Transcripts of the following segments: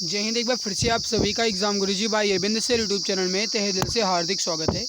जय हिंद। एक बार फिर से आप सभी का एग्जाम गुरुजी भाई अरविंद सर यूट्यूब चैनल में तहे दिल से हार्दिक स्वागत है।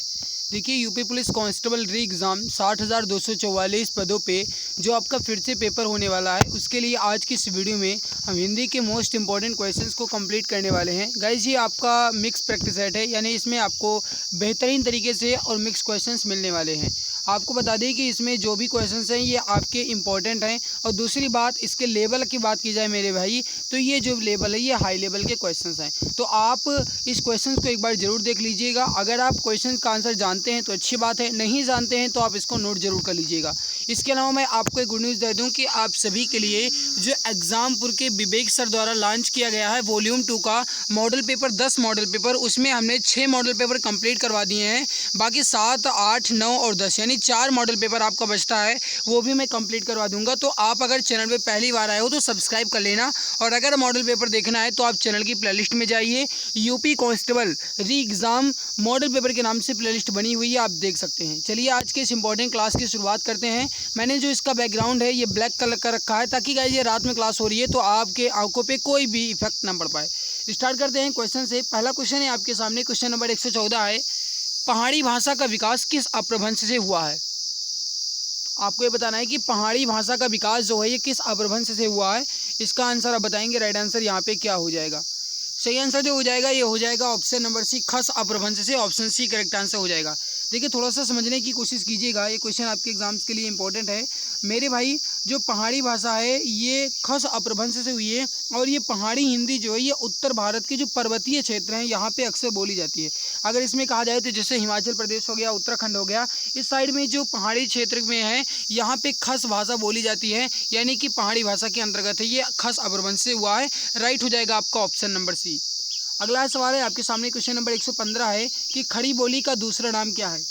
देखिए, यूपी पुलिस कांस्टेबल री एग्ज़ाम 60,244 पदों पे जो आपका फिर से पेपर होने वाला है, उसके लिए आज की इस वीडियो में हम हिंदी के मोस्ट इंपॉर्टेंट क्वेश्चंस को कंप्लीट करने वाले हैं। गाइस, ये आपका मिक्स प्रैक्टिस सेट है, यानी इसमें आपको बेहतरीन तरीके से और मिक्स क्वेश्चंस मिलने वाले हैं। आपको बता दें कि इसमें जो भी क्वेश्चंस हैं ये आपके इंपॉर्टेंट हैं। और दूसरी बात, इसके लेवल की बात की जाए मेरे भाई, तो ये जो लेवल है ये हाई लेवल के क्वेश्चंस हैं। तो आप इस क्वेश्चंस को एक बार ज़रूर देख लीजिएगा। अगर आप क्वेश्चंस का आंसर जानते हैं तो अच्छी बात है, नहीं जानते हैं तो आप इसको नोट जरूर कर लीजिएगा। इसके अलावा मैं आपको एक गुड न्यूज़ दे दूँ कि आप सभी के लिए जो एग्जामपुर के विवेक सर द्वारा लॉन्च किया गया है वॉल्यूम 2 का मॉडल पेपर 10 मॉडल पेपर, उसमें हमने 6 मॉडल पेपर कंप्लीट करवा दिए हैं। बाकी 7, 8, 9 और 10 यानी 4 मॉडल पेपर आपका बचता है, वो भी मैं कंप्लीट करवा दूंगा। तो आप अगर चैनल पे पहली बार आए हो तो सब्सक्राइब कर लेना, और अगर मॉडल पेपर देखना है तो आप चैनल की प्लेलिस्ट में जाइए। यूपी कांस्टेबल री एग्ज़ाम मॉडल पेपर के नाम से प्लेलिस्ट बनी हुई है, आप देख सकते हैं। चलिए आज के इस इंपॉर्टेंट क्लास की शुरुआत करते हैं। मैंने जो इसका बैकग्राउंड है ये ब्लैक कलर का रखा है, ताकि गाइस ये रात में क्लास हो रही है तो आपके आंखों पे कोई भी इफेक्ट ना पड़ पाए। स्टार्ट करते हैं क्वेश्चन से। पहला क्वेश्चन है आपके सामने, क्वेश्चन नंबर 114 है, पहाड़ी भाषा का विकास किस अपभ्रंश से हुआ है? आपको ये बताना है कि पहाड़ी भाषा का विकास जो है ये किस अपभ्रंश से हुआ है। इसका आंसर आप बताएंगे। राइट आंसर यहाँ पे क्या हो जाएगा? सही आंसर जो हो जाएगा ये हो जाएगा ऑप्शन नंबर सी, खस अपभ्रंश से। ऑप्शन सी करेक्ट आंसर हो जाएगा। देखिए, थोड़ा सा समझने की कोशिश कीजिएगा, ये क्वेश्चन आपके एग्जाम्स के लिए इंपॉर्टेंट है मेरे भाई। जो पहाड़ी भाषा है ये खस अपभ्रंश से हुई है, और ये पहाड़ी हिंदी जो है ये उत्तर भारत के जो पर्वतीय क्षेत्र हैं यहाँ पे अक्सर बोली जाती है। अगर इसमें कहा जाए तो जैसे हिमाचल प्रदेश हो गया, उत्तराखंड हो गया, इस साइड में जो पहाड़ी क्षेत्र में है यहाँ पे खस भाषा बोली जाती है, यानी कि पहाड़ी भाषा के अंतर्गत है, ये खस अपभ्रंश से हुआ है। राइट हो जाएगा आपका ऑप्शन नंबर सी। अगला सवाल है आपके सामने, क्वेश्चन नंबर 115 है कि खड़ी बोली का दूसरा नाम क्या है?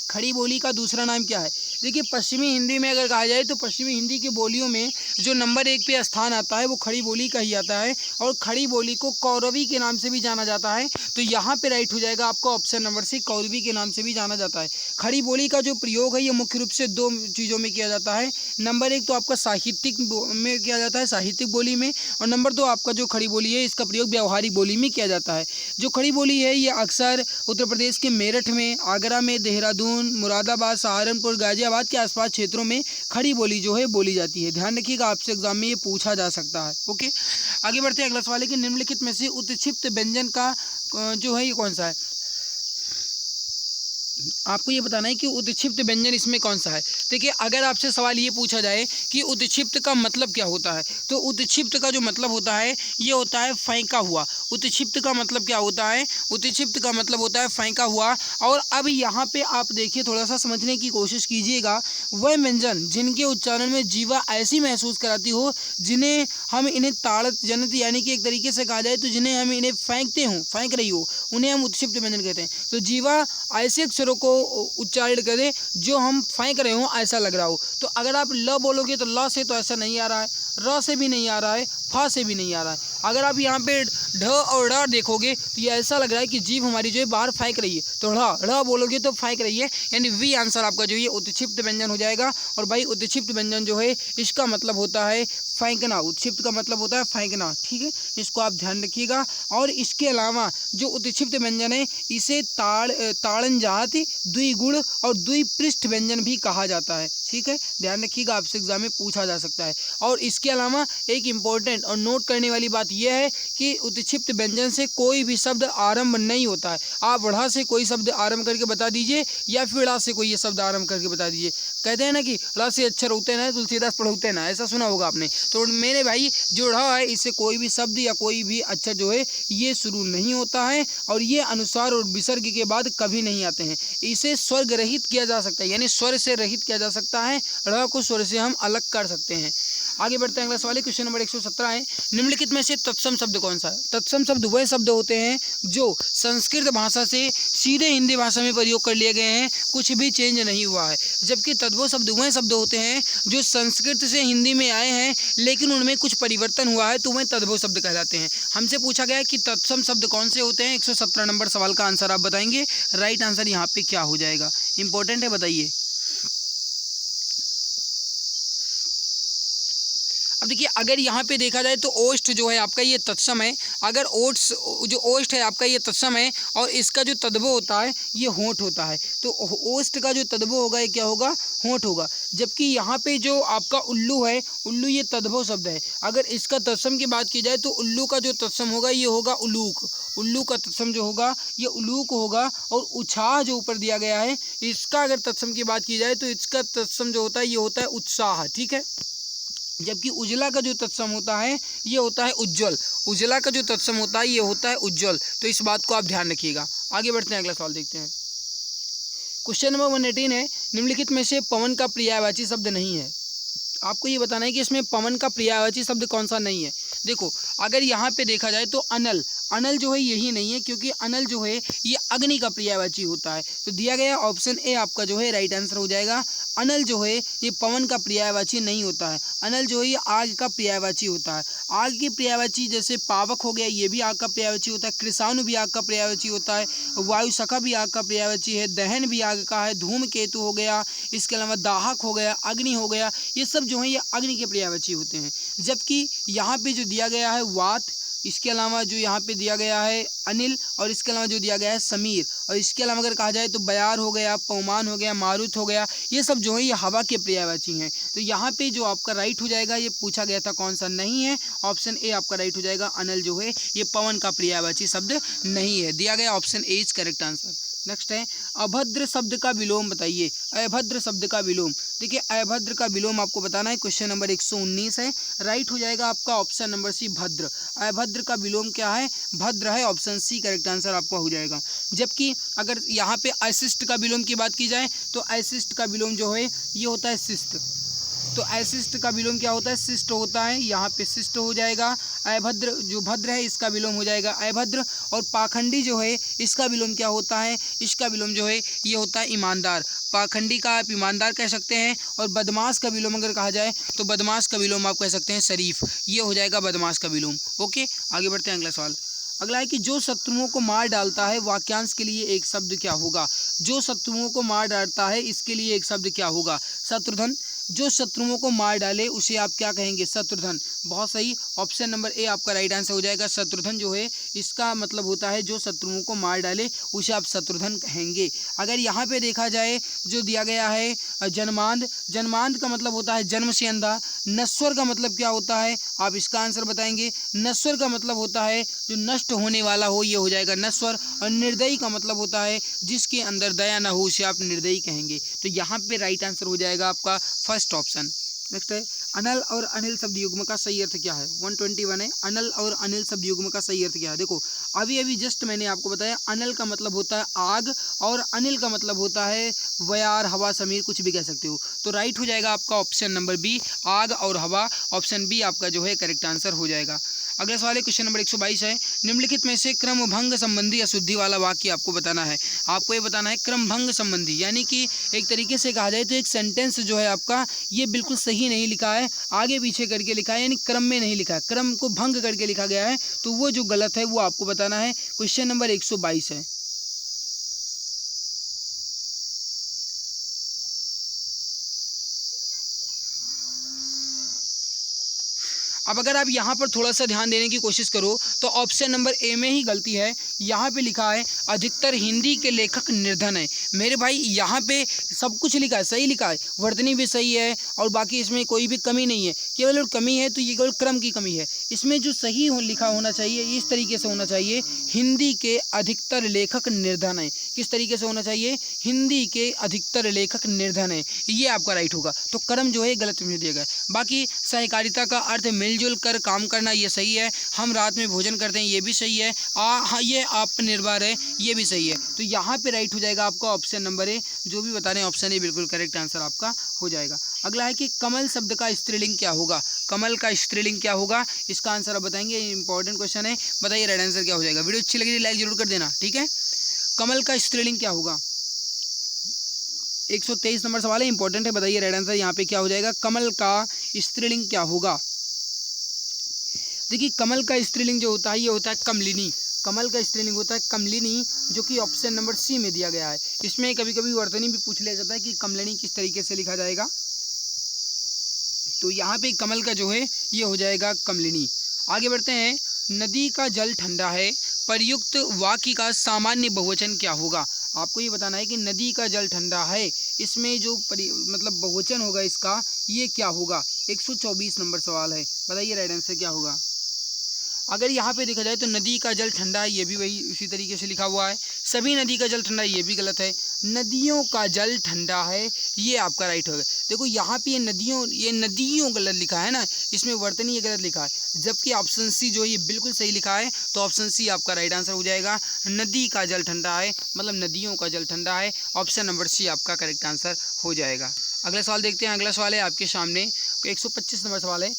खड़ी बोली का दूसरा नाम क्या है? देखिए, पश्चिमी हिंदी में अगर कहा जाए तो पश्चिमी हिंदी की बोलियों में जो नंबर 1 पे स्थान आता है वो खड़ी बोली का ही आता है, और खड़ी बोली को कौरवी के नाम से भी जाना जाता है। तो यहाँ पे राइट हो जाएगा आपका ऑप्शन नंबर सी, कौरवी के नाम से भी जाना जाता है। खड़ी बोली का जो प्रयोग है ये मुख्य रूप से 2 चीज़ों में किया जाता है। नंबर 1 तो आपका साहित्यिक में किया जाता है, साहित्यिक बोली में, और नंबर 2 आपका जो खड़ी बोली है इसका प्रयोग व्यावहारिक बोली में किया जाता है। जो खड़ी बोली है ये अक्सर उत्तर प्रदेश के मेरठ में, आगरा में, देहरादून, मुरादाबाद, सहारनपुर, गाजियाबाद के आसपास क्षेत्रों में खड़ी बोली जो है बोली जाती है। ध्यान रखिएगा, आपसे एग्जाम में ये पूछा जा सकता है। ओके, आगे बढ़ते हैं। अगला सवाल है कि निम्नलिखित में से उत्क्षिप्त व्यंजन का जो है ये कौन सा है? आपको ये बताना है कि उत्क्षिप्त व्यंजन इसमें कौन सा है। देखिए, अगर आपसे सवाल ये पूछा जाए कि उत्क्षिप्त का मतलब क्या होता है, तो उत्क्षिप्त का जो मतलब होता है ये होता है फेंका हुआ। उत्क्षिप्त का मतलब क्या होता है? उत्क्षिप्त का मतलब होता है फेंका हुआ। और अब यहाँ पे आप देखिए, थोड़ा सा समझने की कोशिश कीजिएगा। वह व्यंजन जिनके उच्चारण में जीवा ऐसी महसूस कराती हो जिन्हें हम इन्हें ताड़त जनित, यानी कि एक तरीके से कहा जाए तो जिन्हें हम इन्हें फेंकते हों, फेंक रही हो, उन्हें हम उत्क्षिप्त व्यंजन कहते हैं। तो जीवा ऐसे अक्षरों को उच्चारण करें जो हम फेंक रहे हो ऐसा लग रहा हो। तो अगर आप ल बोलोगे तो ल से तो ऐसा नहीं आ रहा है, र से भी नहीं आ रहा है, फा से भी नहीं आ रहा है। अगर आप यहाँ पे ढ और ड़ देखोगे तो ये ऐसा लग रहा है कि जीभ हमारी जो है बाहर फेंक रही है। तो ढ़ बोलोगे तो फेंक रही है, यानी वी आंसर आपका जो है उत्क्षिप्त व्यंजन हो जाएगा। और भाई उत्क्षिप्त व्यंजन जो है इसका मतलब होता है फेंकना। उत्क्षिप्त का मतलब होता है फेंकना, ठीक है, इसको आप ध्यान रखिएगा। और इसके अलावा जो उत्क्षिप्त व्यंजन है इसे ताड़न जाति, द्विगुण और द्विपृष्ठ व्यंजन भी कहा जाता है, ठीक है, ध्यान रखिएगा, आपसे एग्जाम में पूछा जा सकता है। और इसके अलावा एक इम्पॉर्टेंट और नोट करने वाली बात यह है कि उत्क्षिप्त व्यंजन से कोई भी शब्द आरंभ नहीं होता है। आप ढ़ से कोई शब्द आरंभ करके बता दीजिए, या फिर ड़ से कोई ये शब्द आरंभ करके बता दीजिए। कहते हैं ना कि ड़ से अक्षर होते ना तुलसीदास पढ़ते ना, ऐसा सुना होगा आपने। तो मेरे भाई जो ढ़ है इससे कोई भी शब्द या कोई भी अक्षर जो है ये शुरू नहीं होता है, और ये अनुस्वार और विसर्ग के बाद कभी नहीं आते हैं। इसे स्वर्ग रहित किया जा सकता है, यानी स्वर से रहित किया जा सकता है। ढ़ को स्वर से हम अलग कर सकते हैं। आगे बढ़ते हैं। अगला सवाल है, क्वेश्चन नंबर 117 है, निम्नलिखित में से तत्सम शब्द कौन सा है? तत्सम शब्द वह शब्द होते हैं जो संस्कृत भाषा से सीधे हिंदी भाषा में प्रयोग कर लिए गए हैं, कुछ भी चेंज नहीं हुआ है। जबकि तद्भव शब्द वह शब्द होते हैं जो संस्कृत से हिंदी में आए हैं लेकिन उनमें कुछ परिवर्तन हुआ है, तो वह तद्भव शब्द कहलाते हैं। हमसे पूछा गया कि तत्सम शब्द कौन से होते हैं। 117 नंबर सवाल का आंसर आप बताएंगे। राइट आंसर यहाँ पे क्या हो जाएगा? इंपॉर्टेंट है, बताइए। अब देखिए अगर यहाँ पे देखा जाए तो ओष्ठ जो है आपका ये तत्सम है। अगर ओट्स जो ओष्ठ है आपका ये तत्सम है और इसका जो तद्भव होता है ये होंठ होता है। तो ओष्ठ का जो तद्भव होगा ये क्या होगा, होंठ होगा। जबकि यहाँ पे जो आपका उल्लू है, उल्लू ये तद्भव शब्द है। अगर इसका तत्सम की बात की जाए तो उल्लू का जो तत्सम होगा ये होगा उलूक। उल्लू का तत्सम जो होगा ये उलूक होगा। और उछाह जो ऊपर दिया गया है इसका अगर तत्सम की बात की जाए तो इसका तत्सम जो होता है ये होता है उत्साह, ठीक है। जबकि उजला का जो तत्सम होता है ये होता है उज्ज्वल। उजला का जो तत्सम होता है ये होता है उज्ज्वल। तो इस बात को आप ध्यान रखिएगा। आगे बढ़ते हैं, अगला सवाल देखते हैं। क्वेश्चन नंबर 118 है, निम्नलिखित में से पवन का पर्यायवाची शब्द नहीं है। आपको ये बताना है कि इसमें पवन का पर्यायवाची शब्द कौन सा नहीं है। देखो अगर यहाँ पे देखा जाए तो अनल, अनल जो है यही नहीं है, क्योंकि अनल जो है ये अग्नि का पर्यायवाची होता है। तो दिया गया ऑप्शन ए आपका जो है राइट आंसर हो जाएगा। अनल जो है ये पवन का पर्यायवाची नहीं होता है। अनल जो है ये आग का पर्यायवाची होता है। आग की पर्यायवाची जैसे पावक हो गया, ये भी आग का पर्यायवाची होता है। कृषाणु भी आग का पर्यायवाची होता है। वायु सखा भी आग का पर्यायवाची है। दहन भी आग का है। धूमकेतु हो गया, इसके अलावा दाहक हो गया, अग्नि हो गया, ये सब जो है ये अग्नि के पर्यायवाची होते हैं। जबकि यहाँ पे जो दिया गया है वात, इसके अलावा जो यहाँ पे दिया गया है अनिल, और इसके अलावा जो दिया गया है समीर, और इसके अलावा अगर कहा जाए तो बयार हो गया, पवमान हो गया, मारुत हो गया, ये सब जो है ये हवा के पर्यायवाची हैं। तो यहाँ पे जो आपका राइट हो जाएगा, ये पूछा गया था कौन सा नहीं है, ऑप्शन ए आपका राइट हो जाएगा। अनल जो है ये पवन का पर्यायवाची शब्द नहीं है। दिया गया option A is correct answer. Next है, अभद्र शब्द का विलोम बताइए। अभद्र शब्द का विलोम, देखिए अभद्र का विलोम आपको बताना है। क्वेश्चन नंबर 119 है, राइट हो जाएगा आपका ऑप्शन नंबर सी भद्र। अभद्र का विलोम क्या है, भद्र है, ऑप्शन सी करेक्ट आंसर आपका हो जाएगा। जबकि अगर यहाँ पे अशिष्ट का विलोम की बात की जाए तो अशिष्ट का विलोम जो है ये होता है शिष्ट। तो अशिष्ट का विलोम क्या होता है, शिष्ट होता है। यहाँ पे शिष्ट हो जाएगा। अभद्र जो भद्र है इसका विलोम हो जाएगा अभद्र। और पाखंडी जो है इसका विलोम क्या होता है, इसका विलोम जो है ये होता है ईमानदार। पाखंडी का आप ईमानदार कह सकते हैं। और बदमाश का विलोम अगर कहा जाए तो बदमाश का विलोम आप कह सकते हैं शरीफ। ये हो जाएगा बदमाश का विलोम। ओके, आगे बढ़ते हैं, अगला सवाल। अगला है कि जो शत्रुओं को मार डालता है वाक्यांश के लिए एक शब्द क्या होगा। जो शत्रुओं को मार डालता है इसके लिए एक शब्द क्या होगा, शत्रुधन। जो शत्रुओं को मार डाले उसे आप क्या कहेंगे, शत्रुधन। बहुत सही, ऑप्शन नंबर ए आपका राइट आंसर हो जाएगा। शत्रुधन जो है इसका मतलब होता है जो शत्रुओं को मार डाले उसे आप शत्रुधन कहेंगे। अगर यहाँ पे देखा जाए जो दिया गया है जन्मांध, जन्मांध का मतलब होता है जन्म से अंधा। नश्वर का मतलब क्या होता है, आप इसका आंसर बताएंगे। नश्वर का मतलब होता है जो नष्ट होने वाला हो, ये हो जाएगा नश्वर। और निर्दयी का मतलब होता है जिसके अंदर दया ना हो उसे आप निर्दयी कहेंगे। तो यहाँ पे राइट आंसर हो जाएगा आपका फर्स्ट ऑप्शन। नेक्स्ट है, अनल और अनिल शब्द युग्म का सही अर्थ क्या है। 121 है, अनल और अनिल शब्द युग्म का सही अर्थ क्या है। देखो अभी अभी जस्ट मैंने आपको बताया, अनल का मतलब होता है आग और अनिल का मतलब होता है वयार, हवा, समीर, कुछ भी कह सकते हो। तो राइट हो जाएगा आपका ऑप्शन नंबर बी, आग और हवा। ऑप्शन बी आपका जो है करेक्ट आंसर हो जाएगा। अगला सवाल है, क्वेश्चन नंबर 122 है, निम्नलिखित में से क्रम भंग संबंधी अशुद्धि वाला वाक्य आपको बताना है। आपको ये बताना है क्रम भंग संबंधी, यानी कि एक तरीके से कहा जाए तो एक सेंटेंस जो है आपका ये बिल्कुल सही नहीं लिखा है, आगे पीछे करके लिखा है, यानी क्रम में नहीं लिखा है, क्रम को भंग करके लिखा गया है। तो वो जो गलत है वो आपको बताना है। क्वेश्चन नंबर 122 है। अब अगर आप यहाँ पर थोड़ा सा ध्यान देने की कोशिश करो तो ऑप्शन नंबर ए में ही गलती है। यहाँ पे लिखा है अधिकतर हिंदी के लेखक निर्धन है। मेरे भाई यहाँ पे सब कुछ लिखा है, सही लिखा है, वर्तनी भी सही है और बाकी इसमें कोई भी कमी नहीं है। केवल कमी है तो ये केवल क्रम की कमी है। इसमें जो सही लिखा होना चाहिए इस तरीके से होना चाहिए, हिंदी के अधिकतर लेखक निर्धन है। किस तरीके से होना चाहिए, हिंदी के अधिकतर लेखक निर्धन है, ये आपका राइट होगा। तो क्रम जो है गलत में दिया गया। बाकी सहकारिता का अर्थ मिलजुल कर काम करना, ये सही है। हम रात में भोजन करते हैं, ये भी सही है। हाँ, ये आत्मनिर्भर है, ये भी सही है। तो यहाँ पे राइट हो जाएगा आपका ऑप्शन नंबर ए। जो भी बता रहे हैं ऑप्शन ए बिल्कुल करेक्ट आंसर आपका हो जाएगा। अगला है कि कमल शब्द का स्त्रीलिंग क्या होगा। कमल का स्त्रीलिंग क्या होगा, इसका आंसर आप बताएंगे। इंपॉर्टेंट क्वेश्चन है, बताइए राइट आंसर क्या हो जाएगा। वीडियो अच्छी लगी लाइक जरूर कर देना, ठीक है। कमल का स्त्रीलिंग क्या होगा, 123 नंबर सवाल है, इंपॉर्टेंट है, बताइए राइट आंसर यहाँ पे क्या हो जाएगा। कमल का स्त्रीलिंग क्या होगा। देखिए कमल का स्त्रीलिंग जो होता है ये होता है कमलिनी। कमल का स्त्रीलिंग होता है कमलिनी, जो कि ऑप्शन नंबर सी में दिया गया है। इसमें कभी कभी वर्तनी भी पूछ लिया जाता है कि कमलिनी किस तरीके से लिखा जाएगा। तो यहाँ पे कमल का जो है ये हो जाएगा कमलिनी। आगे बढ़ते हैं। नदी का जल ठंडा है, प्रयुक्त वाक्य का सामान्य बहुवचन क्या होगा? आपको ये बताना है कि नदी का जल ठंडा है, इसमें जो मतलब बहुवचन होगा इसका ये क्या होगा? 124 नंबर सवाल है, बताइए राइट आंसर क्या होगा। अगर यहाँ पे देखा जाए तो नदी का जल ठंडा है, ये भी वही उसी तरीके से लिखा हुआ है। सभी नदी का जल ठंडा है, ये भी गलत है। नदियों का जल ठंडा है, ये आपका राइट होगा। देखो यहाँ पे ये नदियों गलत लिखा है ना, इसमें वर्तनी ये गलत लिखा है, जबकि ऑप्शन सी जो है ये बिल्कुल सही लिखा है। तो ऑप्शन सी आपका राइट आंसर हो जाएगा। नदी का जल ठंडा है मतलब नदियों का जल ठंडा है, ऑप्शन नंबर सी आपका करेक्ट आंसर हो जाएगा। अगला सवाल देखते हैं। अगला सवाल है आपके सामने 125 नंबर सवाल है।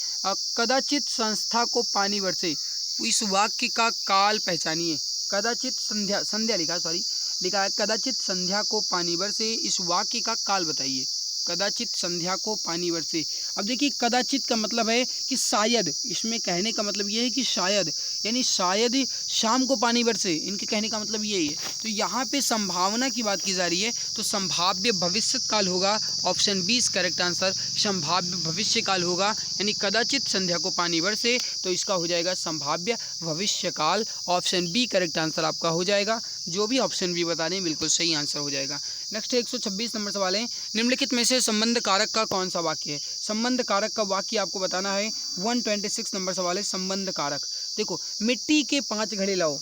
कदाचित संस्था को पानी बरसे, इस वाक्य का काल पहचानिए। कदाचित संध्या लिखा है कदाचित संध्या को पानी बरसे, इस वाक्य का काल बताइए। कदाचित संध्या को पानी बरसे। अब देखिए कदाचित का मतलब है कि शायद, इसमें कहने का मतलब ये है कि शायद, यानी शायद शाम को पानी बरसे, इनके कहने का मतलब यही है। तो यहाँ पे संभावना की बात की जा रही है, तो संभाव्य भविष्य काल होगा, ऑप्शन 20 करेक्ट आंसर संभाव्य भविष्य काल होगा। यानी कदाचित संध्या को पानी बरसे तो इसका हो जाएगा संभाव्य भविष्य काल, ऑप्शन बी करेक्ट आंसर आपका हो जाएगा। जो भी ऑप्शन बी बता दें बिल्कुल सही आंसर हो जाएगा। नेक्स्ट 126 नंबर सवाल है। निम्नलिखित में से संबंध कारक का कौन सा वाक्य है? संबंध कारक का वाक्य आपको बताना है। 126 नंबर सवाल है संबंध कारक। देखो मिट्टी के 5 घड़े लाओ,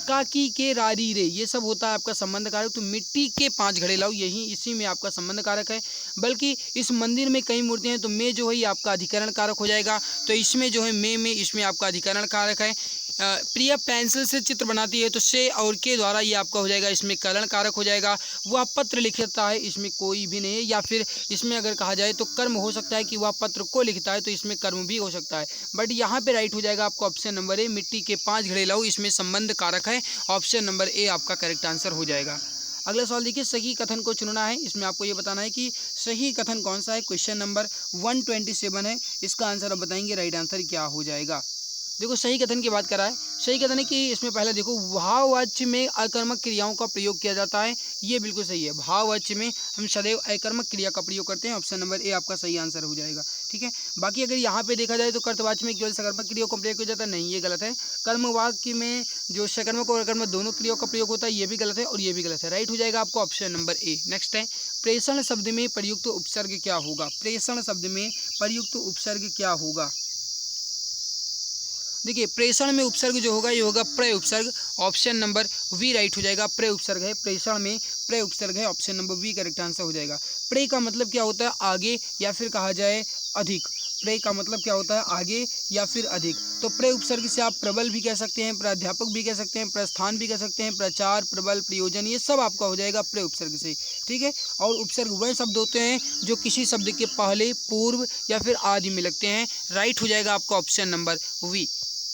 काकी के रारी रे, ये सब होता है आपका संबंध कारक। तो मिट्टी के 5 घड़े लाओ, यही इसी में आपका संबंध कारक है। बल्कि इस मंदिर में कई मूर्तियां हैं, तो में जो है ये आपका अधिकरण कारक हो जाएगा। तो इसमें जो है में इसमें आपका अधिकरण कारक है। प्रिया पेंसिल से चित्र बनाती है, तो से और के द्वारा ये आपका हो जाएगा, इसमें करण कारक हो जाएगा। वह पत्र लिखता है, इसमें कोई भी नहीं है। या फिर इसमें अगर कहा जाए तो कर्म हो सकता है कि वह पत्र को लिखता है, तो इसमें कर्म भी हो सकता है। बट यहाँ पे राइट हो जाएगा आपका ऑप्शन नंबर ए, मिट्टी के 5 घड़े लाओ, इसमें संबंध कारक है, ऑप्शन नंबर ए आपका करेक्ट आंसर हो जाएगा। अगला सवाल देखिए, सही कथन को चुनना है। इसमें आपको ये बताना है कि सही कथन कौन सा है। क्वेश्चन नंबर 127 है, इसका आंसर आप बताएंगे, राइट आंसर क्या हो जाएगा। देखो सही कथन की बात करा है। सही कथन है कि इसमें पहले देखो भाववाच्य में अकर्मक क्रियाओं का प्रयोग किया जाता है, ये बिल्कुल सही है। भाववाच्य में हम सदैव अकर्मक क्रिया का प्रयोग करते हैं, ऑप्शन नंबर ए आपका सही आंसर हो जाएगा। ठीक है, बाकी अगर यहाँ पे देखा जाए तो कर्तवाच्य में केवल सकर्मक क्रियाओं का प्रयोग किया जाता है, नहीं ये गलत है। कर्मवाक्य में जो सकर्मक और अकर्मक दोनों क्रियाओं का प्रयोग होता है, ये भी गलत है और ये भी गलत है। राइट हो जाएगा आपको ऑप्शन नंबर ए। नेक्स्ट है, प्रेषण शब्द में प्रयुक्त उपसर्ग क्या होगा? प्रेषण शब्द में प्रयुक्त उपसर्ग क्या होगा? देखिए प्रेषण में उपसर्ग जो होगा ये होगा प्रय उपसर्ग, ऑप्शन नंबर वी राइट हो जाएगा। प्रय उपसर्ग है, प्रेषण में प्रय उपसर्ग है, option number V correct answer हो जाएगा। प्रय का मतलब क्या होता है? आगे या फिर कहा जाए अधिक। प्रय का मतलब क्या होता है? आगे या फिर अधिक। तो प्रय उपसर्ग से आप प्रबल भी कह सकते हैं, प्राध्यापक भी कह सकते हैं, प्रस्थान भी कह सकते हैं, प्रचार, प्रबल, प्रयोजन, ये सब आपका हो जाएगा प्रय उपसर्ग से। ठीक है, और उपसर्ग वह शब्द होते हैं जो किसी शब्द के पहले, पूर्व या फिर आदि में लगते हैं। राइट हो जाएगा आपका ऑप्शन नंबर वी।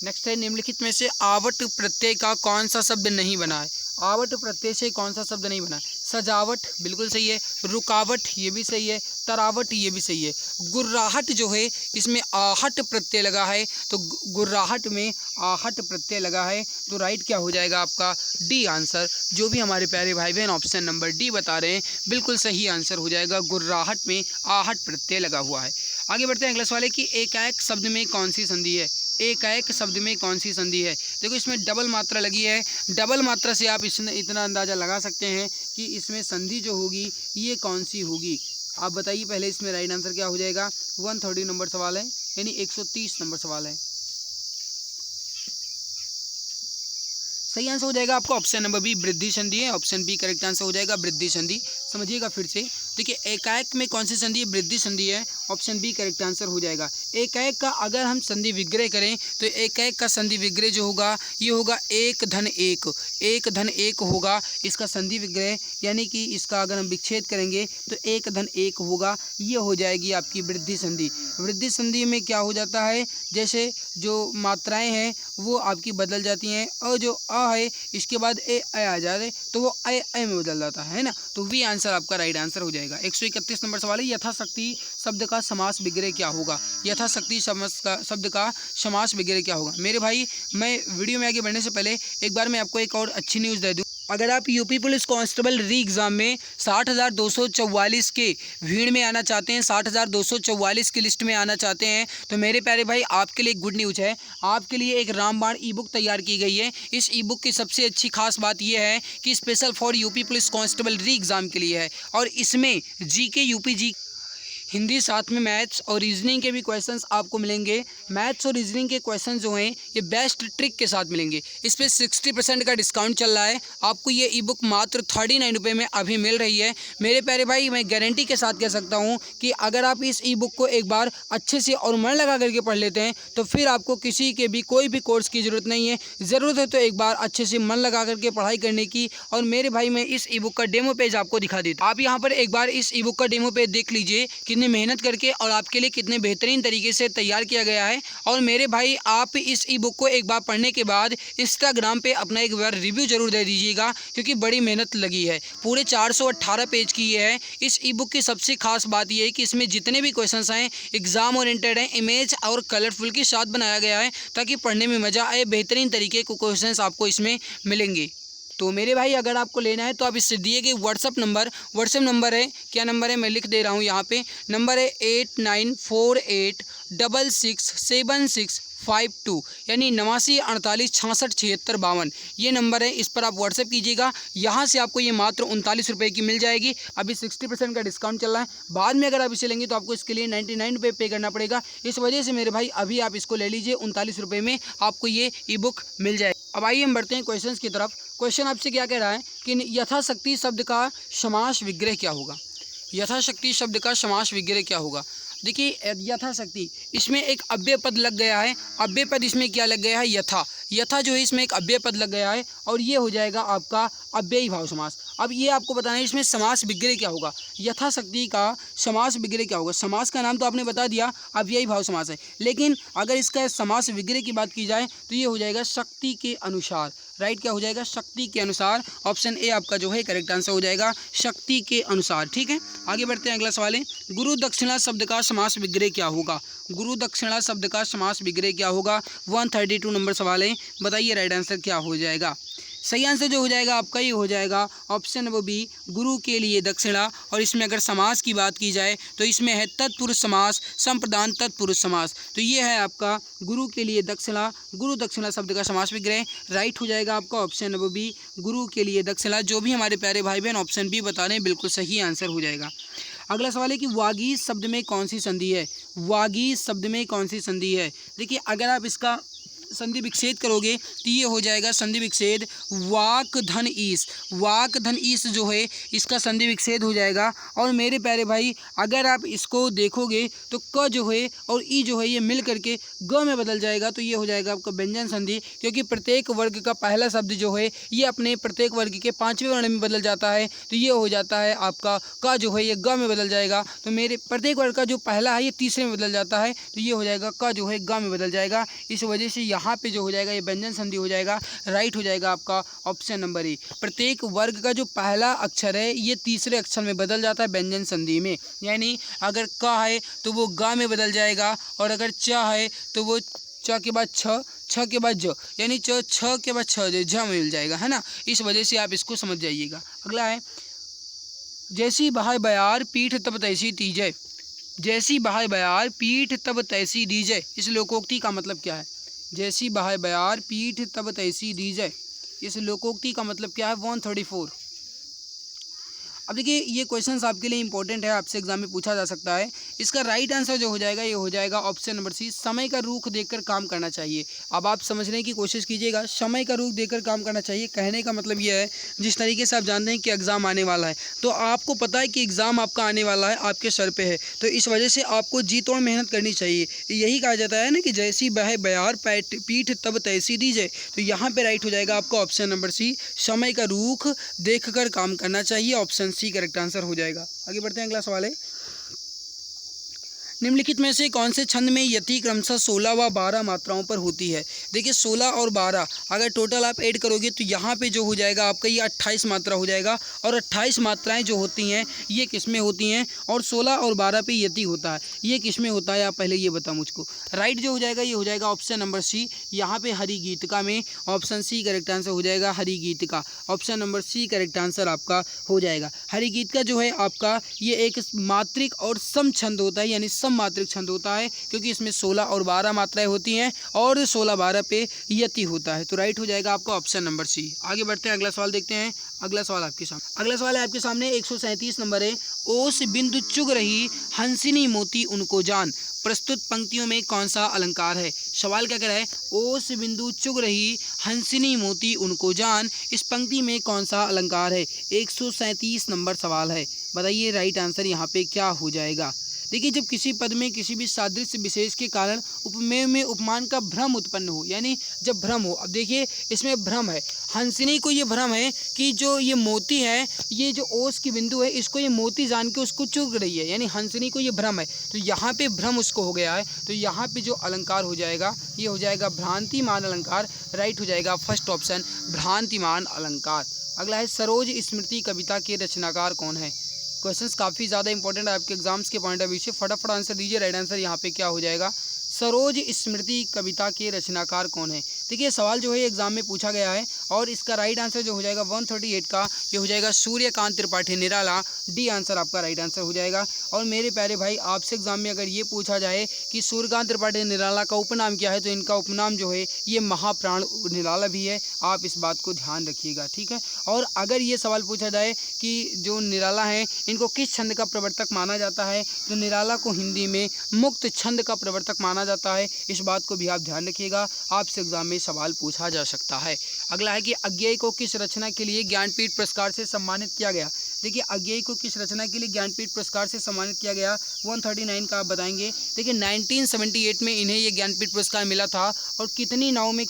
नेक्स्ट है, निम्नलिखित में से आवट प्रत्यय का कौन सा शब्द नहीं बना है? आवट प्रत्यय से कौन सा शब्द नहीं बना? सजावट बिल्कुल सही है, रुकावट ये भी सही है, तरावट ये भी सही है। गुर्राहट जो है इसमें आहट प्रत्यय लगा है, तो गुर्राहट में आहट प्रत्यय लगा है, तो राइट क्या हो जाएगा आपका? D answer. जो भी हमारे प्यारे भाई बहन ऑप्शन नंबर डी बता रहे हैं बिल्कुल सही आंसर हो जाएगा, गुर्राहट में आहट प्रत्यय लगा हुआ है। आगे बढ़ते हैं अगले सवाल है कि एकाएक शब्द में कौन सी संधि है? एकाएक शब्द में कौन सी संधि है? देखो इसमें डबल मात्रा लगी है, डबल मात्रा से आप इसमें इतना अंदाज़ा लगा सकते हैं कि इसमें संधि जो होगी ये कौन सी होगी। आप बताइए पहले इसमें राइट आंसर क्या हो जाएगा। 130 नंबर सवाल है, यानी 130 नंबर सवाल है। सही आंसर हो जाएगा आपका ऑप्शन नंबर बी, वृद्धि संधि है, ऑप्शन बी करेक्ट आंसर हो जाएगा, वृद्धि संधि। समझिएगा फिर से, देखिए एकाएक में कौन सी संधि है? वृद्धि संधि है, ऑप्शन बी करेक्ट आंसर हो जाएगा। एकाएक का अगर हम संधि विग्रह करें तो एकाएक का संधि विग्रह जो होगा ये होगा 1 धन 1, 1 धन 1 होगा इसका संधि विग्रह, यानी कि इसका अगर हम विच्छेद करेंगे तो 1 धन 1 होगा, ये हो जाएगी आपकी वृद्धि संधि। वृद्धि संधि में क्या हो जाता है, जैसे जो मात्राएं हैं वो आपकी बदल जाती हैं, और जो अ है इसके बाद ए आ जाए तो वो ए में बदल जाता है ना, तो वी आंसर आपका राइट आंसर हो जाएगा। 131 नंबर सवाल है, यथाशक्ति शब्द का समास विग्रह क्या होगा? यथाशक्ति शब्द का समास विग्रह क्या होगा? मेरे भाई मैं वीडियो में आगे बढ़ने से पहले एक बार मैं आपको एक और अच्छी न्यूज़ दे दूँ। अगर आप यूपी पुलिस कांस्टेबल री एग्ज़ाम में 60,244 के भीड़ में आना चाहते हैं, 60,244 की लिस्ट में आना चाहते हैं, तो मेरे प्यारे भाई आपके लिए गुड न्यूज़ है। आपके लिए एक रामबाण ई बुक तैयार की गई है। इस ई बुक की सबसे अच्छी खास बात यह है कि special for UP police constable री एग्ज़ाम के लिए है और इसमें जीके यूपी हिंदी साथ में मैथ्स और रीजनिंग के भी क्वेश्चंस आपको मिलेंगे। मैथ्स और रीजनिंग के क्वेश्चन जो हैं ये बेस्ट ट्रिक के साथ मिलेंगे। इस पर 60% का डिस्काउंट चल रहा है। आपको ये ई बुक मात्र 39 रुपये में अभी मिल रही है। मेरे प्यारे भाई मैं गारंटी के साथ कह सकता हूँ कि अगर आप इस ई बुक को एक बार अच्छे से और मन लगा करके पढ़ लेते हैं तो फिर आपको किसी के भी कोई भी कोर्स की ज़रूरत नहीं है। ज़रूरत है तो एक बार अच्छे से मन लगा करके पढ़ाई करने की। और मेरे भाई मैं इस ई बुक का डेमो पेज आपको दिखा देता हूँ। आप यहाँ पर एक बार इस ई बुक का डेमो पेज देख लीजिए, कितनी मेहनत करके और आपके लिए कितने बेहतरीन तरीके से तैयार किया गया है। और मेरे भाई आप इस ई बुक को एक बार पढ़ने के बाद इंस्टाग्राम पे अपना एक बार रिव्यू जरूर दे दीजिएगा, क्योंकि बड़ी मेहनत लगी है। पूरे 418 पेज की ये है। इस ई बुक की सबसे खास बात यह है कि इसमें जितने भी क्वेश्चंस हैं एग्जाम ओरिएंटेड हैं, इमेज और कलरफुल के साथ बनाया गया है ताकि पढ़ने में मज़ा आए। बेहतरीन तरीके के क्वेश्चंस आपको इसमें मिलेंगे। तो मेरे भाई अगर आपको लेना है तो आप इससे दिए गए व्हाट्सअप नंबर है, क्या नंबर है मैं लिख दे रहा हूँ यहाँ पे। नंबर है 8948667652 यानी 8948667652। ये नंबर है, इस पर आप व्हाट्सअप कीजिएगा। यहाँ से आपको ये मात्र 39 रुपये की मिल जाएगी। अभी 60% का डिस्काउंट चल रहा है। बाद में अगर आप इसे लेंगे तो आपको इसके लिए 99 रुपये पे करना पड़ेगा। इस वजह से मेरे भाई अभी आप इसको ले लीजिए, 39 रुपये में आपको ये ई बुक मिल जाएगी। अब आइए हम बढ़ते हैं क्वेश्चंस की तरफ। क्वेश्चन आपसे क्या कह रहा है कि यथाशक्ति शब्द का समास विग्रह क्या होगा। यथाशक्ति शब्द का समास विग्रह क्या होगा। देखिए यथाशक्ति इसमें एक अव्यय पद लग गया है। अव्यय पद इसमें क्या लग गया है, यथा। यथा जो है इसमें एक अव्यय पद लग गया है और ये हो जाएगा आपका अव्ययी भाव समास। अब ये आपको बताना है इसमें समास विग्रह क्या होगा। यथाशक्ति का समास विग्रह क्या होगा। समास का नाम तो आपने बता दिया, अव्ययी भाव समास है, लेकिन अगर इसका समास विग्रह की बात की जाए तो ये हो जाएगा शक्ति के अनुसार। राइट, क्या हो जाएगा, शक्ति के अनुसार। ऑप्शन ए आपका जो है करेक्ट आंसर हो जाएगा, शक्ति के अनुसार। ठीक है, आगे बढ़ते हैं। अगला सवाल है गुरु दक्षिणा शब्द का समास विग्रह क्या होगा। गुरु दक्षिणा शब्द का समास विग्रह क्या होगा। 132 नंबर सवाल है, बताइए राइट आंसर क्या हो जाएगा। सही आंसर जो हो जाएगा आपका ये हो जाएगा ऑप्शन नंबर बी, गुरु के लिए दक्षिणा। और इसमें अगर समास की बात की जाए तो इसमें है तत्पुरुष समास, संप्रदान तत्पुरुष समास। तो ये है आपका गुरु के लिए दक्षिणा। गुरु दक्षिणा शब्द का समास विग्रह राइट हो जाएगा आपका ऑप्शन नंबर बी, गुरु के लिए दक्षिणा। जो भी हमारे प्यारे भाई बहन ऑप्शन बी बता रहे हैं बिल्कुल सही आंसर हो जाएगा। अगला सवाल है कि वागीश शब्द में कौन सी संधि है। वागीश शब्द में कौन सी संधि है। देखिए अगर आप इसका संधि विच्छेद करोगे तो ये हो जाएगा संधि विच्छेद वाक धन ईस। वाक धन ईस जो है इसका संधि विच्छेद हो जाएगा। और मेरे प्यारे भाई अगर आप इसको देखोगे तो क जो है और ई जो है ये मिल करके ग में बदल जाएगा। तो ये हो जाएगा आपका व्यंजन संधि, क्योंकि प्रत्येक वर्ग का पहला शब्द जो है ये अपने प्रत्येक वर्ग के 5वें वर्ण में बदल जाता है। तो ये हो जाता है आपका क जो है ये ग में बदल जाएगा। तो मेरे प्रत्येक वर्ग का जो पहला है ये तीसरे में बदल जाता है। तो ये हो जाएगा क जो है ग में बदल जाएगा। इस वजह से यहाँ पे जो हो जाएगा ये व्यंजन संधि हो जाएगा। राइट हो जाएगा आपका ऑप्शन नंबर ए। प्रत्येक वर्ग का जो पहला अक्षर है ये तीसरे अक्षर में बदल जाता है व्यंजन संधि में। यानी अगर क है तो वो ग में बदल जाएगा, और अगर च है तो वो च के बाद छ, छ के बाद ज, यानी च छ के बाद छ झ मिल जाएगा, है ना। इस वजह से आप इसको समझ जाइएगा। अगला है जैसी बहाय बयार पीठ तब तैसी तीजय। जैसी बहाय बयार पीठ तब तैसी दीजय, इस लोकोक्ति का मतलब क्या है। जैसी बहाय बयार पीठ तब तैसी दीजय, इस लोकोक्ति का मतलब क्या है। 134। अब देखिए ये क्वेश्चंस आपके लिए इंपॉर्टेंट है, आपसे एग्जाम में पूछा जा सकता है। इसका राइट आंसर जो हो जाएगा ये हो जाएगा ऑप्शन नंबर सी, समय का रुख देखकर काम करना चाहिए। अब आप समझने की कोशिश कीजिएगा, समय का रुख देखकर काम करना चाहिए। कहने का मतलब ये है जिस तरीके से आप जानते हैं कि एग्ज़ाम आने वाला है, तो आपको पता है कि एग्ज़ाम आपका आने वाला है, आपके सर पे है, तो इस वजह से आपको जी तोड़ मेहनत करनी चाहिए। यही कहा जाता है ना कि जैसी बहे बयार पीठ तब तैसी दीजिए। तो यहाँ पे राइट हो जाएगा आपका ऑप्शन नंबर सी, समय का रुख देखकर काम करना चाहिए। ऑप्शन सी करेक्ट आंसर हो जाएगा। आगे बढ़ते हैं। अगला सवाल है निम्नलिखित में से कौन से छंद में यति क्रमशः 16 व 12 मात्राओं पर होती है। देखिए 16 और 12 अगर टोटल आप ऐड करोगे तो यहाँ पे जो हो जाएगा आपका ये 28 मात्रा हो जाएगा। और 28 मात्राएं जो होती हैं ये किस में होती हैं, और 16 और 12 पे यति होता है, ये किस में होता है, आप पहले ये बताओ मुझको। राइट जो हो जाएगा ये हो जाएगा ऑप्शन नंबर सी, यहाँ पे हरि गीतिका में ऑप्शन सी करेक्ट आंसर हो जाएगा। Hari Geetika option number C correct answer आपका हो जाएगा। हरि गीतिका जो है आपका ये एक मात्रिक और सम छंद होता है, यानी मात्रिक छंद होता है, क्योंकि इसमें 16 और 12 मात्राएं होती हैं और 16-12 पे यति होता है। तो राइट हो जाएगा आपका ऑप्शन नंबर सी। आगे बढ़ते हैं, अगला सवाल देखते हैं। अगला सवाल आपके सामने, अगला सवाल है आपके सामने 137 नंबर है। ओस बिंदु चुग रही हंसिनी मोती उनको जान, प्रस्तुत पंक्तियों में कौन सा अलंकार है। सवाल क्या कह रहा है, ओस बिंदु चुग रही हंसिनी मोती उनको जान, इस पंक्ति में कौन सा अलंकार है। 137 नंबर सवाल है, बताइए राइट आंसर यहाँ पे क्या हो जाएगा। देखिए जब किसी पद में किसी भी सादृश्य विशेष के कारण उपमेय में उपमान का भ्रम उत्पन्न हो, यानी जब भ्रम हो, अब देखिए इसमें भ्रम है, हंसिनी को ये भ्रम है कि जो ये मोती है, ये जो ओस की बिंदु है, इसको ये मोती जान के उसको चुग रही है, यानी हंसिनी को ये भ्रम है। तो यहाँ पे भ्रम उसको हो गया है, तो यहाँ पे जो अलंकार हो जाएगा ये हो जाएगा भ्रांतिमान अलंकार। राइट हो जाएगा फर्स्ट ऑप्शन भ्रांतिमान अलंकार। अगला है सरोज स्मृति कविता के रचनाकार कौन है। क्वेश्चंस काफ़ी ज़्यादा इंपॉर्टेंट है आपके एग्जाम्स के पॉइंट ऑफ व्यू से, फटाफट आंसर दीजिए। राइट आंसर यहाँ पे क्या हो जाएगा, सरोज स्मृति कविता के रचनाकार कौन है। देखिए सवाल जो है एग्जाम में पूछा गया है और इसका राइट आंसर जो हो जाएगा 138 का ये हो जाएगा सूर्यकांत त्रिपाठी निराला। डी आंसर आपका राइट आंसर हो जाएगा। और मेरे प्यारे भाई आपसे एग्जाम में अगर ये पूछा जाए कि सूर्यकांत त्रिपाठी निराला का उपनाम क्या है, तो इनका उपनाम जो है ये महाप्राण निराला भी है, आप इस बात को ध्यान रखिएगा, ठीक है। और अगर ये सवाल पूछा जाए कि जो निराला हैं इनको किस छंद का प्रवर्तक माना जाता है, तो निराला को हिंदी में मुक्त छंद का प्रवर्तक माना जाता है, इस बात को भी आप ध्यान रखिएगा, आपसे एग्जाम में सवाल पूछा जा सकता है। अगला है कि अज्ञेय को किस रचना के लिए ज्ञानपीठ पुरस्कार से सम्मानित किया गया। देखिए अज्ञेय को किस रचना के लिए ज्ञानपीठ पुरस्कार से सम्मानित किया गया, 139 का आप बताएंगे। देखिए 1978 में इन्हें ये ज्ञानपीठ पुरस्कार मिला था, और कितनी नाव में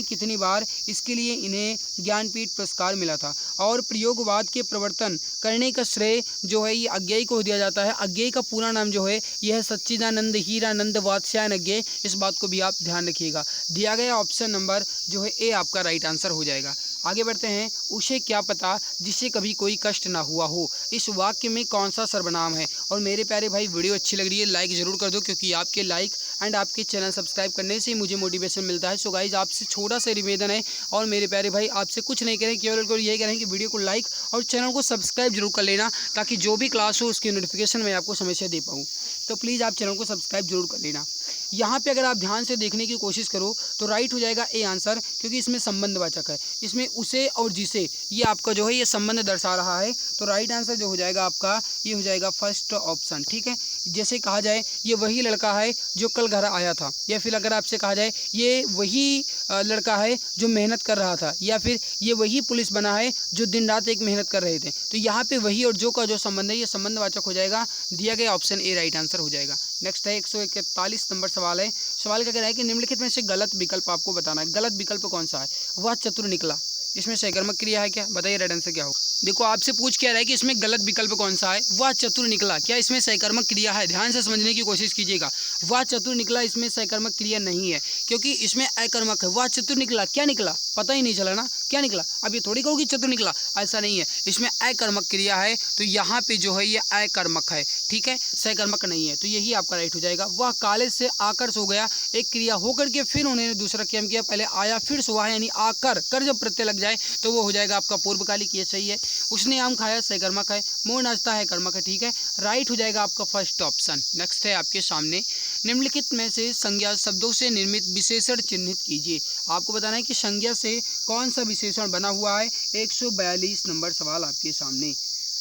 कितनी बार इसके लिए इन्हें ज्ञानपीठ पुरस्कार मिला था। और प्रयोगवाद के प्रवर्तन करने का श्रेय जो है ये अज्ञेय को दिया जाता है। अज्ञेय का पूरा नाम जो है यह है सच्चिदानंद हीरानंद वात्स्यायन अज्ञेय, इस बात को भी आप ध्यान रखिएगा। दिया गया ऑप्शन नंबर जो है ए आपका राइट आंसर हो जाएगा। आगे बढ़ते हैं, उसे क्या पता जिससे कभी कोई कष्ट ना हुआ हो, इस वाक्य में कौन सा सर्वनाम है। और मेरे प्यारे भाई वीडियो अच्छी लग रही है लाइक ज़रूर कर दो, क्योंकि आपके लाइक एंड आपके चैनल सब्सक्राइब करने से मुझे मोटिवेशन मिलता है। सो गाइज आपसे छोटा सा निवेदन है, और मेरे प्यारे भाई आपसे कुछ नहीं कह रहे, केवल यही कह रहे हैं कि वीडियो को लाइक और चैनल को सब्सक्राइब जरूर कर लेना, ताकि जो भी क्लास हो उसकी नोटिफिकेशन मैं आपको समय से दे पाऊँ। तो प्लीज़ आप चैनल को सब्सक्राइब जरूर कर लेना। यहाँ पे अगर आप ध्यान से देखने की कोशिश करो तो राइट हो जाएगा ए आंसर, क्योंकि इसमें संबंधवाचक है, इसमें उसे और जिसे ये आपका जो है ये संबंध दर्शा रहा है। तो राइट आंसर जो हो जाएगा आपका ये हो जाएगा फर्स्ट ऑप्शन, ठीक है। जैसे कहा जाए ये वही लड़का है जो कल घर आया था, या फिर अगर आपसे कहा जाए ये वही लड़का है जो मेहनत कर रहा था, या फिर ये वही पुलिस बना है जो दिन रात एक मेहनत कर रहे थे। तो यहाँ पे वही और जो का जो संबंध है ये संबंधवाचक हो जाएगा। दिया गया ऑप्शन ए राइट आंसर हो जाएगा। नेक्स्ट है 141 नंबर सवाल है। सवाल क्या कह रहा है कि निम्नलिखित में से गलत विकल्प आपको बताना है। गलत विकल्प कौन सा है, वह चतुर निकला, इसमें सहकर्मक क्रिया है क्या, बताइए राइट आंसर क्या होगा। देखो आपसे पूछ क्या रहा है कि इसमें गलत विकल्प कौन सा है, वह चतुर निकला, क्या इसमें सहकर्मक क्रिया है। ध्यान से समझने की कोशिश कीजिएगा। वह चतुर निकला इसमें सहकर्मक क्रिया नहीं है, क्योंकि इसमें अकर्मक है। वह चतुर निकला, क्या निकला पता ही नहीं चला ना, क्या निकला। अब ये थोड़ी कहोगे चतुर निकला, ऐसा नहीं है, इसमें अकर्मक क्रिया है, तो यहाँ पे जो है ये अकर्मक है, ठीक है, सहकर्मक नहीं है। तो यही आपका राइट हो जाएगा। वह कॉलेज से आकर सो गया, एक क्रिया होकर के फिर उन्होंने दूसरा क्रिया किया, पहले आया फिर सोया, यानी आकर कर जब प्रत्यय लग जाए तो वो हो जाएगा आपका पूर्वकालिक, ये सही है। उसने आम खाया सहकर्मक है, मोर नाचता है कर्मक है, ठीक है, राइट हो जाएगा आपका फर्स्ट ऑप्शन। नेक्स्ट है आपके सामने, निम्नलिखित में से संज्ञा शब्दों से निर्मित विशेषण चिन्हित कीजिए। आपको बताना है कि संज्ञा से कौन सा विशेषण बना हुआ है। 142 नंबर सवाल आपके सामने,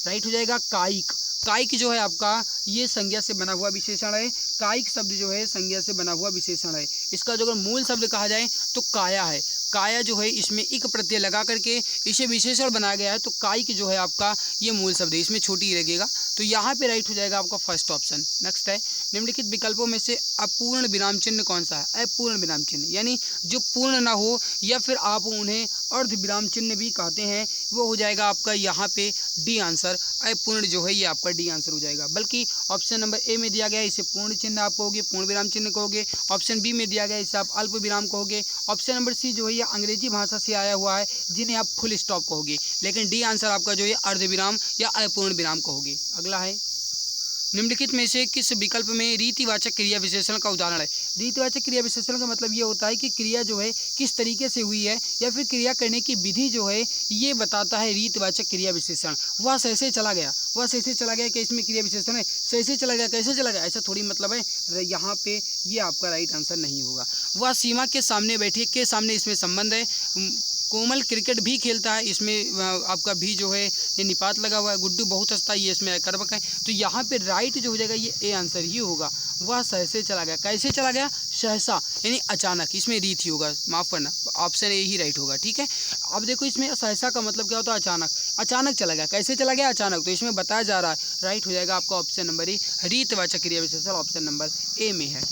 राइट हो जाएगा कायिक। कायिक जो है आपका ये संज्ञा से बना हुआ विशेषण है। कायिक शब्द जो है संज्ञा से बना हुआ विशेषण है। इसका जो अगर मूल शब्द कहा जाए तो काया है। काया जो है इसमें इक प्रत्यय लगा करके इसे विशेषण बनाया गया है, तो कायिक जो है आपका ये मूल शब्द है, इसमें छोटी ही लगेगा। तो यहाँ पे राइट हो जाएगा आपका फर्स्ट ऑप्शन। नेक्स्ट है, निम्नलिखित विकल्पों में से अपूर्ण विराम चिन्ह कौन सा है? अपूर्ण विराम चिन्ह यानी जो पूर्ण ना हो या फिर आप उन्हें अर्ध विराम चिन्ह भी कहते हैं, वो हो जाएगा आपका यहाँ पे डी आंसर। अपूर्ण जो है ये आपका डी आंसर हो जाएगा। बल्कि ऑप्शन नंबर ए में दिया गया है इसे पूर्ण चिन्ह आप कहोगे, पूर्ण विराम चिन्ह कहोगे। ऑप्शन बी में दिया गया है इसे आप अल्प विराम कहोगे। ऑप्शन नंबर सी जो है ये अंग्रेजी भाषा से आया हुआ है, जिन्हें आप फुल स्टॉप कहोगे। लेकिन डी आंसर आपका जो है अर्ध विराम या अपूर्ण विराम कहोगे। अगला है, निम्नलिखित में से किस विकल्प में रीतिवाचक क्रिया विशेषण का उदाहरण है? रीतिवाचक क्रिया विशेषण का मतलब ये होता है कि क्रिया जो है किस तरीके से हुई है या फिर क्रिया करने की विधि जो है ये बताता है रीतिवाचक क्रिया विशेषण। वह सही चला गया, वह सही चला गया कि इसमें क्रिया विशेषण है, सही चला गया, कैसे चला गया, ऐसा थोड़ी मतलब है। यहाँ पे ये आपका राइट आंसर नहीं होगा। वह सीमा के सामने बैठी के सामने इसमें संबंध है। कोमल क्रिकेट भी खेलता है, इसमें आपका भी जो है ये निपात लगा हुआ है। गुड्डू बहुत हंसता है, ये इसमें कर्मक है। तो यहाँ पे राइट जो हो जाएगा ये ए आंसर ही होगा। वह सहसे चला गया, कैसे चला गया? सहसा यानी अचानक, इसमें रीत ही होगा, माफ़ करना, ऑप्शन ए ही राइट होगा। ठीक है, अब देखो इसमें सहसा का मतलब क्या होता है? अचानक, अचानक चला गया, कैसे चला गया? अचानक। तो इसमें बताया जा रहा है राइट हो जाएगा आपका ऑप्शन नंबर ए, रीतवाचक क्रिया विशेषण ऑप्शन नंबर ए में है।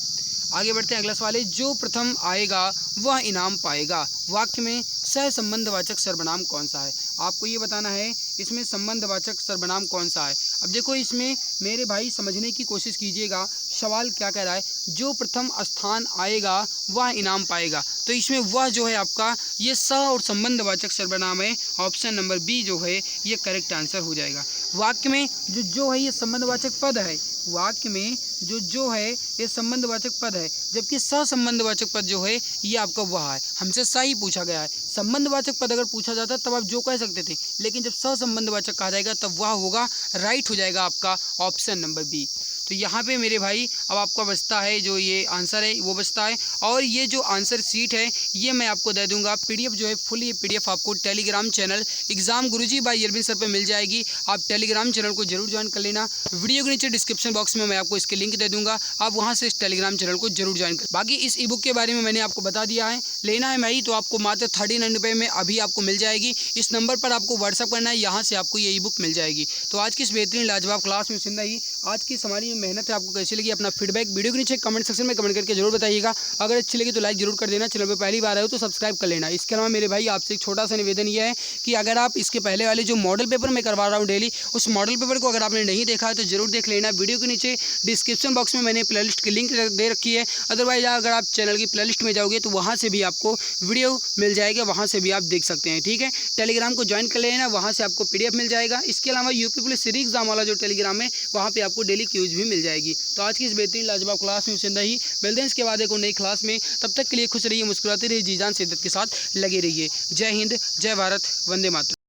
आगे बढ़ते हैं, अगला सवाल है, जो प्रथम आएगा वह इनाम पाएगा। वाक्य में सहसंबंधवाचक सर्वनाम कौन सा है? आपको ये बताना है इसमें संबंधवाचक सर्वनाम कौन सा है। अब देखो इसमें मेरे भाई समझने की कोशिश कीजिएगा, सवाल क्या कह रहा है? जो प्रथम स्थान आएगा वह इनाम पाएगा। तो इसमें वह जो है आपका ये स और संबंधवाचक सर्वनाम है, ऑप्शन नंबर बी जो है ये करेक्ट आंसर हो जाएगा। वाक्य में जो है ये संबंधवाचक पद है, वाक्य में जो है ये संबंधवाचक पद है, जबकि सहसंबंधवाचक पद जो है ये आपका वह है। हमसे सही पूछा गया है, संबंधवाचक पद अगर पूछा जाता तब आप जो कह सकते थे, लेकिन जब सहसंबंधवाचक कहा जाएगा तब वह होगा, राइट हो जाएगा आपका ऑप्शन नंबर बी। तो यहाँ पे मेरे भाई अब आपका बचता है जो ये आंसर है वो बचता है, और ये जो आंसर शीट है ये मैं आपको दे दूंगा पीडीएफ जो है फुल, ये पीडीएफ आपको टेलीग्राम चैनल एग्जाम गुरुजी बाय अरविंद सर पे मिल जाएगी। आप टेलीग्राम चैनल को जरूर ज्वाइन कर लेना। वीडियो के नीचे डिस्क्रिप्शन बॉक्स में मैं आपको इसके लिंक दे दूंगा, आप वहाँ से इस टेलीग्राम चैनल को जरूर ज्वाइन कर। बाकी इस ई बुक के बारे में मैंने आपको बता दिया है, लेना है भाई तो आपको मात्र 39 रुपये में अभी आपको मिल जाएगी। इस नंबर पर आपको व्हाट्सअप करना है, यहाँ से आपको ये ई बुक मिल जाएगी। तो आज की इस बेहतरीन लाजवाब क्लास में सिंदा ही आज की हमारी मेहनत है, आपको कैसी लगी अपना फीडबैक वीडियो के नीचे कमेंट सेक्शन में कमेंट करके जरूर बताइएगा। अगर अच्छी लगी तो लाइक जरूर कर देना, चैनल पर पहली बार आए हो तो सब्सक्राइब कर लेना। इसके अलावा मेरे भाई आपसे एक छोटा सा निवेदन यह है कि अगर आप इसके पहले वाले जो मॉडल पेपर मैं करवा रहा हूँ डेली, उस मॉडल पेपर को अगर आपने नहीं देखा है तो जरूर देख लेना। वीडियो के नीचे डिस्क्रिप्शन बॉक्स में मैंने प्लेलिस्ट की लिंक दे रखी है, अदरवाइज अगर आप चैनल की प्लेलिस्ट में जाओगे तो वहाँ से भी आपको वीडियो मिल जाएगा, वहाँ से भी आप देख सकते हैं। ठीक है, टेलीग्राम को ज्वाइन कर लेना, वहाँ से आपको पीडीएफ मिल जाएगा। इसके अलावा यूपी पुलिस सीरी एग्जाम वाला जो टेलीग्राम है वहाँ पे आपको डेली क्यूज भी मिल जाएगी। तो आज की इस बेहतरीन लाजवाब क्लास में सिंदा ही मिलते हैं इसके बाद एक और नई क्लास में। तब तक के लिए खुश रहिए, मुस्कुराते रहिए, जी जान शिद्दत के साथ लगे रहिए। जय हिंद, जय भारत, वंदे मातरम।